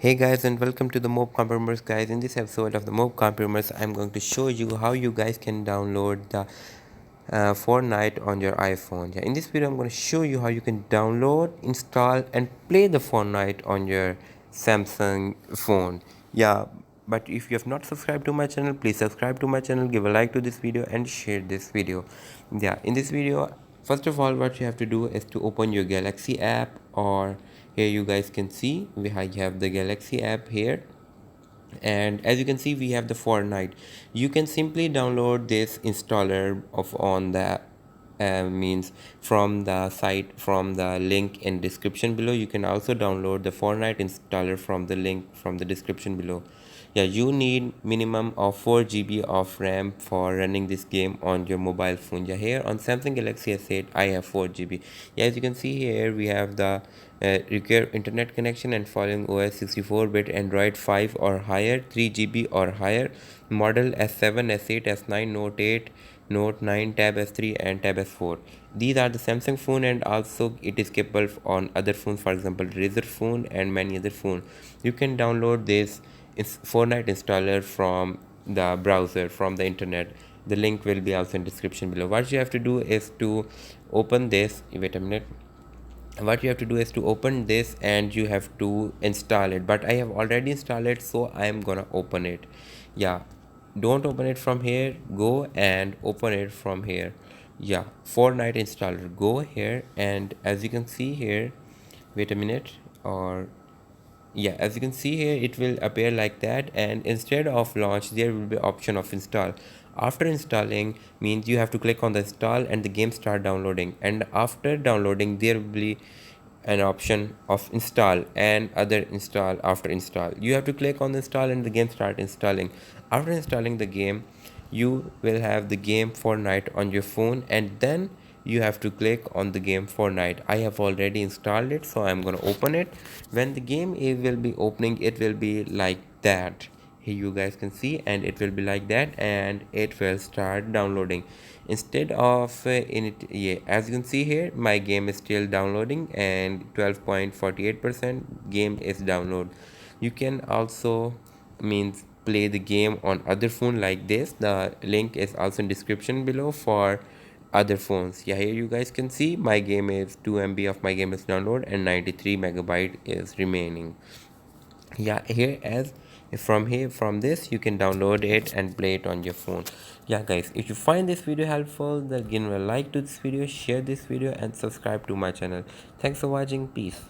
Hey guys, and welcome to the Mob Compromise guys. In this episode of the Mob Compromise, I'm going to show you how you guys can download the Fortnite on your iPhone. Yeah, in this video I'm going to show you how you can download, install and play the Fortnite on your Samsung phone. Yeah, but if you have not subscribed to my channel, please subscribe to my channel, give a like to this video and share this video. Yeah, in this video, first of all, what you have to do is to open your Galaxy app, or here you guys can see we have the Galaxy app here, and as you can see we have the Fortnite. You can simply download this installer of on the means from the site, from the link in description below. You can also download the Fortnite installer from the link from the description below. Yeah, you need minimum of 4 GB of RAM for running this game on your mobile phone. Yeah, here on Samsung Galaxy S8 I have 4 GB. Yeah, as you can see here we have the require internet connection and following OS 64-bit, Android 5 or higher, 3 GB or higher, model S7, S8, S9, Note 8, Note 9, Tab S3 and Tab S4. These are the Samsung phone, and also it is capable on other phones, for example Razer phone and many other phones. You can download this Fortnite installer from the browser, from the internet. The link will be also in description below. What you have to do is to open this. Wait a minute. What you have to do is to open this and you have to install it, but I have already installed it, so I am gonna open it. Yeah, don't open it from here, go and open it from here. Yeah, Fortnite installer, go here, and as you can see here, wait a minute, or yeah, as you can see here it will appear like that, and instead of launch there will be option of install. After installing means you have to click on the install and the game start downloading, and after downloading there will be an option of install and other install. After install you have to click on the install and the game start installing. After installing the game, you will have the game Fortnite on your phone, and then you have to click on the game Fortnite. I have already installed it, so I'm gonna open it. When the game will be opening, it will be like that. Here you guys can see, and it will be like that, and it will start downloading. Instead of in it, yeah, as you can see here my game is still downloading, and 12.48% game is download. You can also means play the game on other phone like this. The link is also in description below for other phones. Yeah, here you guys can see my game is 2 MB of my game is download and 93 MB is remaining. Yeah, here as from here, from this you can download it and play it on your phone. Yeah guys, if you find this video helpful, then give a like to this video, share this video and subscribe to my channel. Thanks for watching. Peace.